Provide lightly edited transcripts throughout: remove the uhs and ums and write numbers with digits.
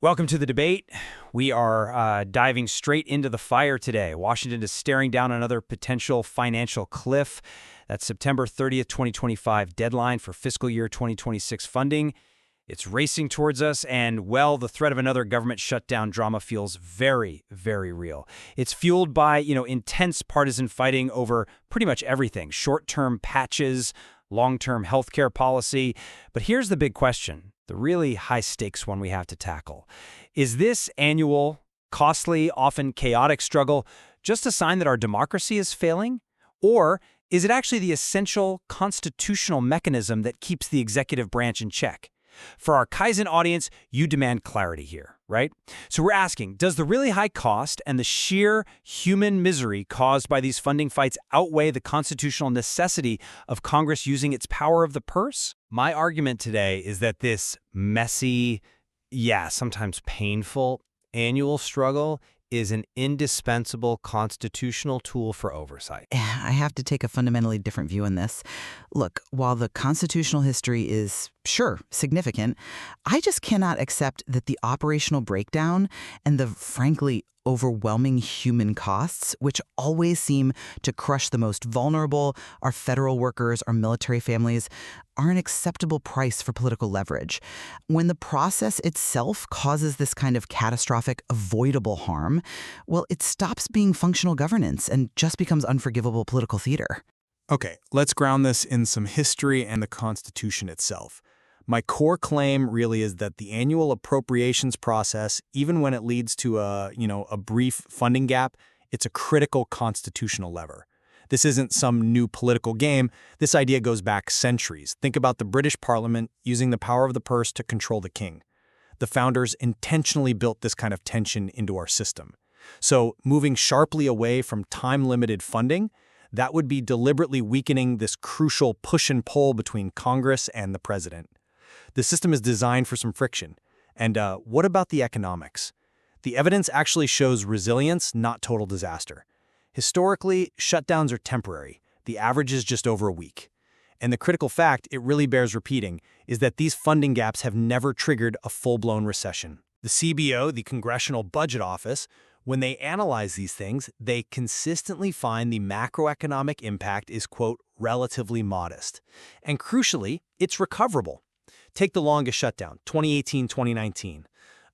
Welcome to the debate. We are diving straight into the fire today. Washington is staring down another potential financial cliff. That's September 30th, 2025 deadline for fiscal year 2026 funding. It's racing towards us, and, well, the threat of another government shutdown drama feels very, very real. It's fueled by, intense partisan fighting over pretty much everything. Short-term patches, long-term healthcare policy. But here's the big question. The really high-stakes one we have to tackle. Is this annual, costly, often chaotic struggle just a sign that our democracy is failing? Or is it actually the essential constitutional mechanism that keeps the executive branch in check? For our KaiZen audience, you demand clarity here, right? So we're asking, does the really high cost and the sheer human misery caused by these funding fights outweigh the constitutional necessity of Congress using its power of the purse? My argument today is that this messy, sometimes painful, annual struggle is an indispensable constitutional tool for oversight. I have to take a fundamentally different view on this. Look, while the constitutional history is, sure, significant, I just cannot accept that the operational breakdown and the, frankly, overwhelming human costs, which always seem to crush the most vulnerable, our federal workers, our military families, are an acceptable price for political leverage. When the process itself causes this kind of catastrophic, avoidable harm, well, it stops being functional governance and just becomes unforgivable political theater. Okay, let's ground this in some history and the Constitution itself. My core claim really is that the annual appropriations process, even when it leads to a brief funding gap, it's a critical constitutional lever. This isn't some new political game. This idea goes back centuries. Think about the British Parliament using the power of the purse to control the king. The founders intentionally built this kind of tension into our system. So moving sharply away from time-limited funding, that would be deliberately weakening this crucial push and pull between Congress and the president. The system is designed for some friction. And what about the economics? The evidence actually shows resilience, not total disaster. Historically, shutdowns are temporary. The average is just over a week. And the critical fact, it really bears repeating, is that these funding gaps have never triggered a full-blown recession. The CBO, the Congressional Budget Office, when they analyze these things, they consistently find the macroeconomic impact is, quote, relatively modest. And crucially, it's recoverable. Take the longest shutdown, 2018-2019.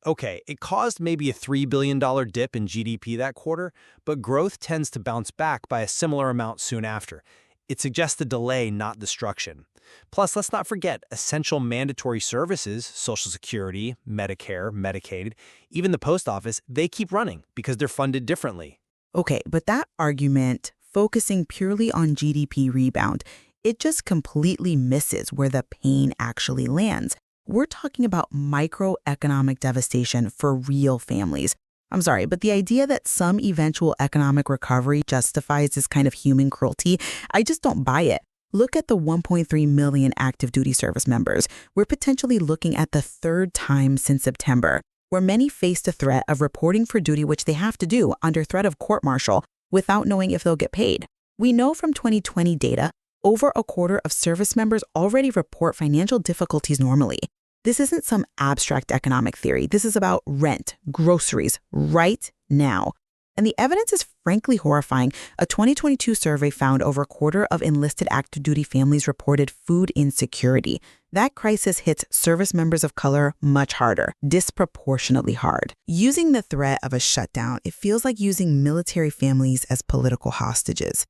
Okay, it caused maybe a $3 billion dip in GDP that quarter, but growth tends to bounce back by a similar amount soon after. It suggests the delay, not destruction. Plus, let's not forget essential mandatory services, Social Security, Medicare, Medicaid, even the post office, they keep running because they're funded differently. Okay, but that argument, focusing purely on GDP rebound, it just completely misses where the pain actually lands. We're talking about microeconomic devastation for real families. I'm sorry, but the idea that some eventual economic recovery justifies this kind of human cruelty, I just don't buy it. Look at the 1.3 million active duty service members. We're potentially looking at the third time since September, where many face the threat of reporting for duty, which they have to do under threat of court-martial, without knowing if they'll get paid. We know from 2020 data, over a quarter of service members already report financial difficulties normally. This isn't some abstract economic theory. This is about rent, groceries, right now. And the evidence is frankly horrifying. A 2022 survey found over a quarter of enlisted active duty families reported food insecurity. That crisis hits service members of color much harder, disproportionately hard. Using the threat of a shutdown, it feels like using military families as political hostages.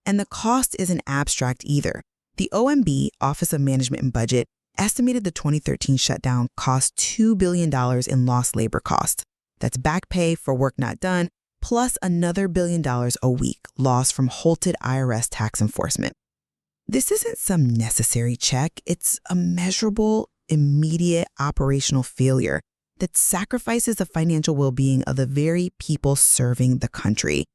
And the cost isn't abstract either. The OMB, Office of Management and Budget, estimated the 2013 shutdown cost $2 billion in lost labor costs. That's back pay for work not done, plus another $1 billion a week lost from halted IRS tax enforcement. This isn't some necessary check. It's a measurable, immediate operational failure that sacrifices the financial well-being of the very people serving the country.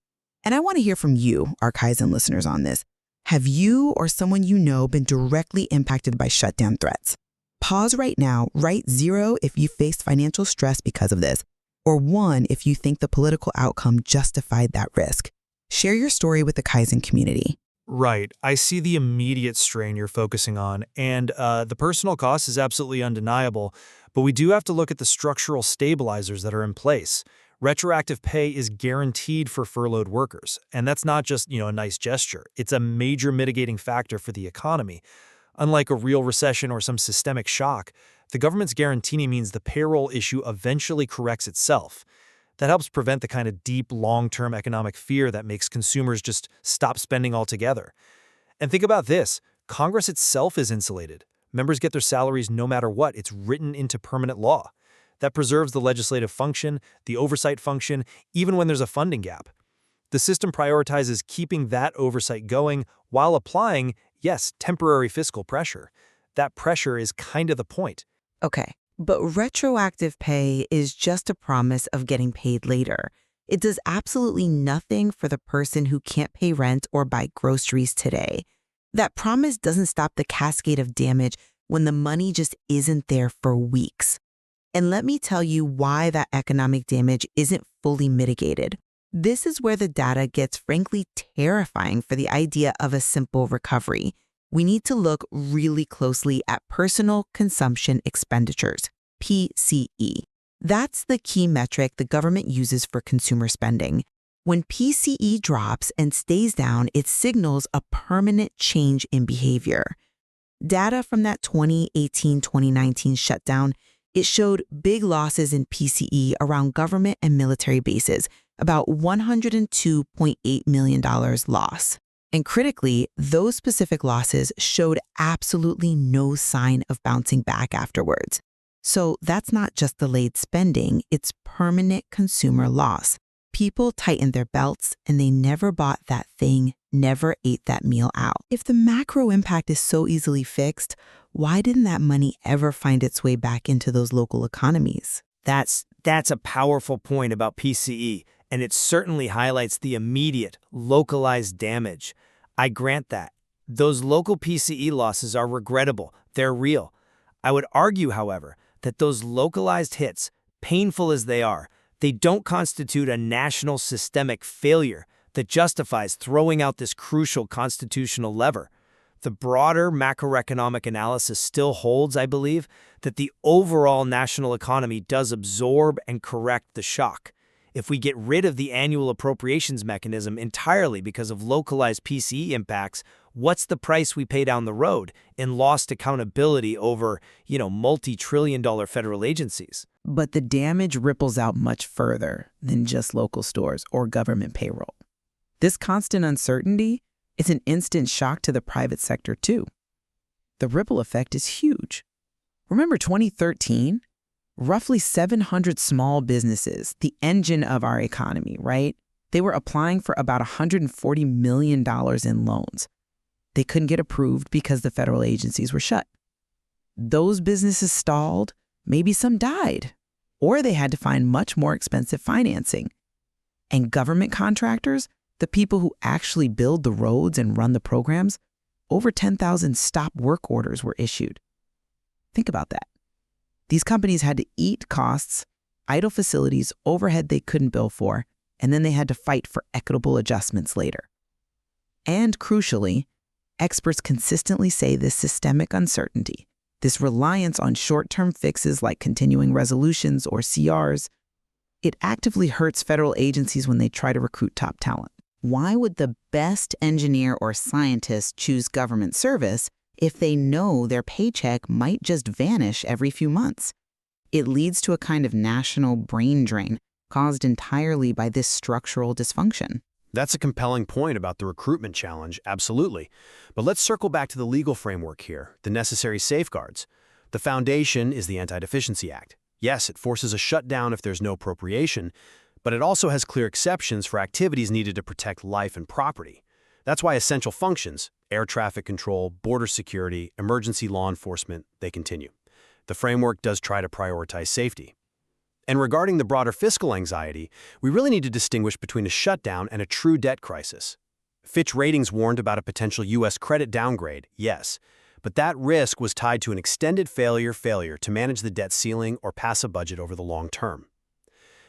And I want to hear from you, our KaiZen listeners, on this. Have you or someone you know been directly impacted by shutdown threats? Pause right now, write 0 if you faced financial stress because of this, or 1 if you think the political outcome justified that risk. Share your story with the KaiZen community. Right. I see the immediate strain you're focusing on, and the personal cost is absolutely undeniable. But we do have to look at the structural stabilizers that are in place. Retroactive pay is guaranteed for furloughed workers, and that's not just, a nice gesture. It's a major mitigating factor for the economy. Unlike a real recession or some systemic shock, the government's guarantee means the payroll issue eventually corrects itself. That helps prevent the kind of deep, long-term economic fear that makes consumers just stop spending altogether. And think about this. Congress itself is insulated. Members get their salaries no matter what. It's written into permanent law. That preserves the legislative function, the oversight function, even when there's a funding gap. The system prioritizes keeping that oversight going while applying, yes, temporary fiscal pressure. That pressure is kind of the point. Okay, but retroactive pay is just a promise of getting paid later. It does absolutely nothing for the person who can't pay rent or buy groceries today. That promise doesn't stop the cascade of damage when the money just isn't there for weeks. And let me tell you why that economic damage isn't fully mitigated. This is where the data gets frankly terrifying for the idea of a simple recovery. We need to look really closely at personal consumption expenditures, PCE. That's the key metric the government uses for consumer spending. When PCE drops and stays down, it signals a permanent change in behavior. Data from that 2018-2019 shutdown, it showed big losses in PCE around government and military bases, about $102.8 million loss. And critically, those specific losses showed absolutely no sign of bouncing back afterwards. So that's not just delayed spending, it's permanent consumer loss. People tightened their belts and they never bought that thing, never ate that meal out. If the macro impact is so easily fixed, why didn't that money ever find its way back into those local economies? That's a powerful point about PCE, and it certainly highlights the immediate, localized damage. I grant that. Those local PCE losses are regrettable. They're real. I would argue, however, that those localized hits, painful as they are, they don't constitute a national systemic failure that justifies throwing out this crucial constitutional lever. The broader macroeconomic analysis still holds, I believe, that the overall national economy does absorb and correct the shock. If we get rid of the annual appropriations mechanism entirely because of localized PCE impacts, what's the price we pay down the road in lost accountability over, multi-trillion-dollar federal agencies? But the damage ripples out much further than just local stores or government payroll. This constant uncertainty is an instant shock to the private sector, too. The ripple effect is huge. Remember 2013? Roughly 700 small businesses, the engine of our economy, right? They were applying for about $140 million in loans. They couldn't get approved because the federal agencies were shut. Those businesses stalled, maybe some died, or they had to find much more expensive financing. And government contractors, the people who actually build the roads and run the programs, over 10,000 stop work orders were issued. Think about that. These companies had to eat costs, idle facilities, overhead they couldn't bill for, and then they had to fight for equitable adjustments later. And crucially, experts consistently say this systemic uncertainty, this reliance on short-term fixes like continuing resolutions or CRs, it actively hurts federal agencies when they try to recruit top talent. Why would the best engineer or scientist choose government service if they know their paycheck might just vanish every few months? It leads to a kind of national brain drain caused entirely by this structural dysfunction. That's a compelling point about the recruitment challenge, absolutely. But let's circle back to the legal framework here, the necessary safeguards. The foundation is the Anti-Deficiency Act. Yes, it forces a shutdown if there's no appropriation, but it also has clear exceptions for activities needed to protect life and property. That's why essential functions, air traffic control, border security, emergency law enforcement, they continue. The framework does try to prioritize safety. And regarding the broader fiscal anxiety, we really need to distinguish between a shutdown and a true debt crisis. Fitch Ratings warned about a potential U.S. credit downgrade, yes, but that risk was tied to an extended failure to manage the debt ceiling or pass a budget over the long term.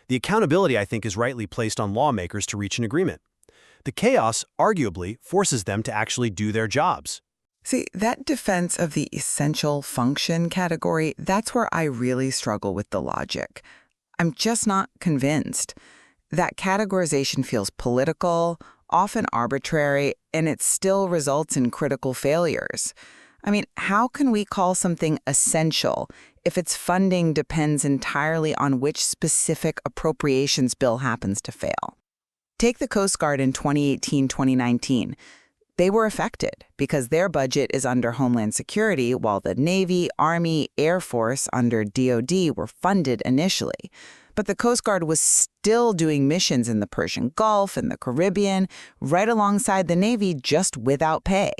The accountability, I think, is rightly placed on lawmakers to reach an agreement. The chaos, arguably, forces them to actually do their jobs. See, that defense of the essential function category, that's where I really struggle with the logic. I'm just not convinced. That categorization feels political, often arbitrary, and it still results in critical failures. I mean, how can we call something essential if its funding depends entirely on which specific appropriations bill happens to fail? Take the Coast Guard in 2018-2019. They were affected because their budget is under Homeland Security, while the Navy, Army, Air Force under DoD were funded initially. But the Coast Guard was still doing missions in the Persian Gulf and the Caribbean, right alongside the Navy, just without pay.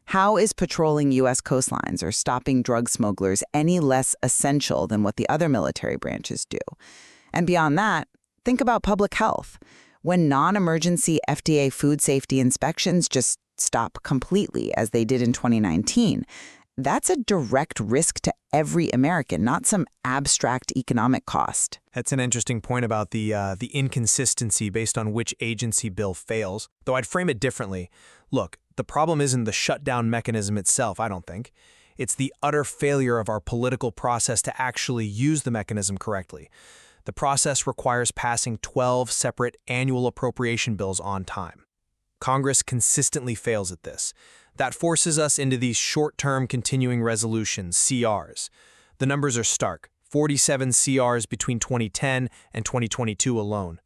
How is patrolling U.S. coastlines or stopping drug smugglers any less essential than what the other military branches do? And beyond that, think about public health. When non-emergency FDA food safety inspections just stop completely, as they did in 2019, that's a direct risk to every American, not some abstract economic cost. That's an interesting point about the inconsistency based on which agency bill fails, though I'd frame it differently. Look, the problem isn't the shutdown mechanism itself, I don't think. It's the utter failure of our political process to actually use the mechanism correctly. The process requires passing 12 separate annual appropriation bills on time. Congress consistently fails at this. That forces us into these short-term continuing resolutions, CRs. The numbers are stark, 47 CRs between 2010 and 2022 alone.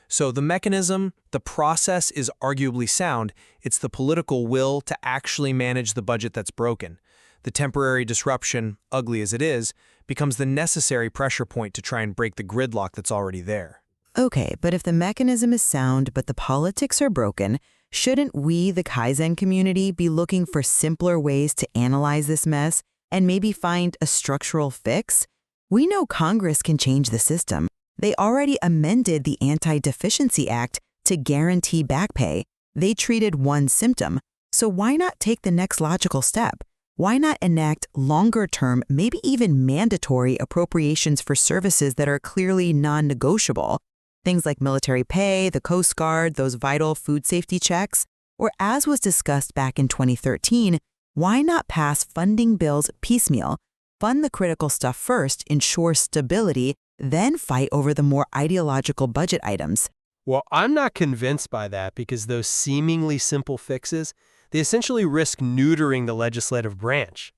So the mechanism, the process is arguably sound. It's the political will to actually manage the budget that's broken. The temporary disruption, ugly as it is, becomes the necessary pressure point to try and break the gridlock that's already there. Okay, but if the mechanism is sound but the politics are broken, shouldn't we, the KaiZen community, be looking for simpler ways to analyze this mess and maybe find a structural fix? We know Congress can change the system. They already amended the Anti-Deficiency Act to guarantee back pay. They treated one symptom. So why not take the next logical step? Why not enact longer-term, maybe even mandatory appropriations for services that are clearly non-negotiable? Things like military pay, the Coast Guard, those vital food safety checks. Or as was discussed back in 2013, why not pass funding bills piecemeal, fund the critical stuff first, ensure stability, then fight over the more ideological budget items? Well, I'm not convinced by that because those seemingly simple fixes, they essentially risk neutering the legislative branch.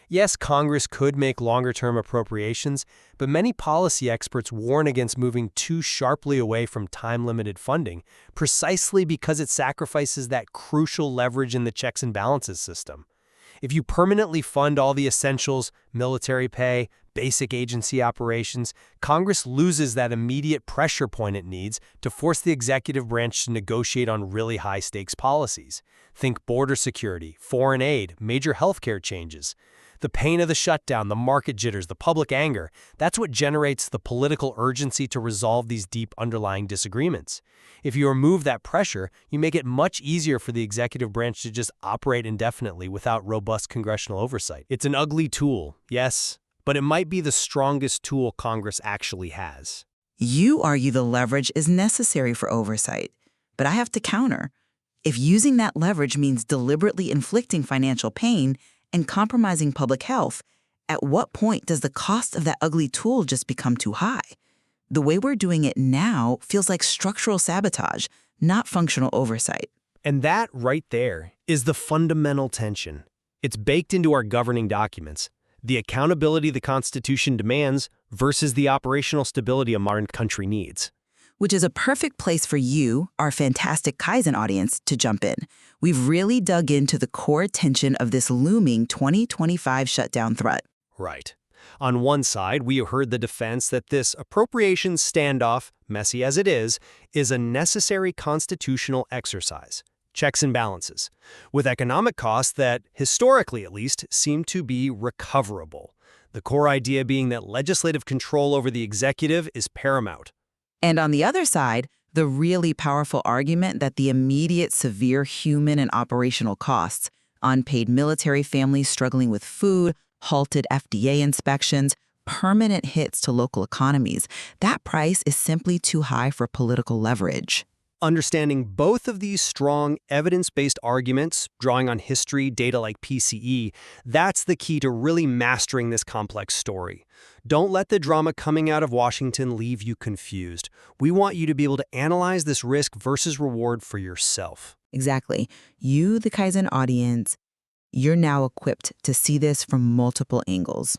Yes, Congress could make longer-term appropriations, but many policy experts warn against moving too sharply away from time-limited funding, precisely because it sacrifices that crucial leverage in the checks and balances system. If you permanently fund all the essentials, military pay, basic agency operations, Congress loses that immediate pressure point it needs to force the executive branch to negotiate on really high-stakes policies. Think border security, foreign aid, major healthcare changes. The pain of the shutdown, the market jitters, the public anger, that's what generates the political urgency to resolve these deep underlying disagreements. If you remove that pressure, you make it much easier for the executive branch to just operate indefinitely without robust congressional oversight. It's an ugly tool, yes, but it might be the strongest tool Congress actually has. You argue the leverage is necessary for oversight, but I have to counter. If using that leverage means deliberately inflicting financial pain and compromising public health, at what point does the cost of that ugly tool just become too high? The way we're doing it now feels like structural sabotage, not functional oversight. And that right there is the fundamental tension. It's baked into our governing documents. The accountability the Constitution demands versus the operational stability a modern country needs. Which is a perfect place for you, our fantastic KaiZen audience, to jump in. We've really dug into the core tension of this looming 2025 shutdown threat. Right. On one side, we heard the defense that this appropriations standoff, messy as it is a necessary constitutional exercise. Checks and balances, with economic costs that, historically at least, seem to be recoverable. The core idea being that legislative control over the executive is paramount. And on the other side, the really powerful argument that the immediate severe human and operational costs, unpaid military families struggling with food, halted FDA inspections, permanent hits to local economies, that price is simply too high for political leverage. Understanding both of these strong, evidence-based arguments, drawing on history, data like PCE, that's the key to really mastering this complex story. Don't let the drama coming out of Washington leave you confused. We want you to be able to analyze this risk versus reward for yourself. Exactly. You, the KaiZen audience, you're now equipped to see this from multiple angles.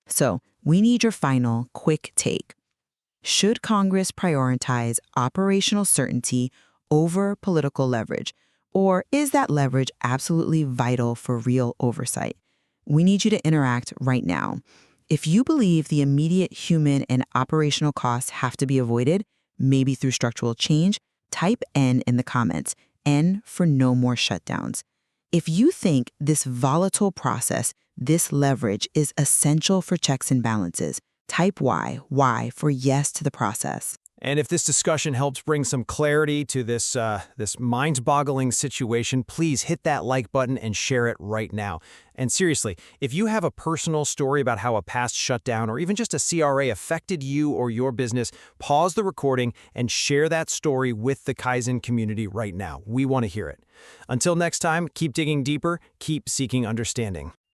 So, we need your final, quick take. Should Congress prioritize operational certainty over political leverage? Or is that leverage absolutely vital for real oversight? We need you to interact right now. If you believe the immediate human and operational costs have to be avoided, maybe through structural change, type N in the comments. N for no more shutdowns. If you think this volatile process, this leverage, is essential for checks and balances, type Y for yes to the process. And if this discussion helps bring some clarity to this mind-boggling situation, please hit that like button and share it right now. And seriously, if you have a personal story about how a past shutdown or even just a CRA affected you or your business, pause the recording and share that story with the KaiZen community right now. We want to hear it. Until next time, keep digging deeper, keep seeking understanding.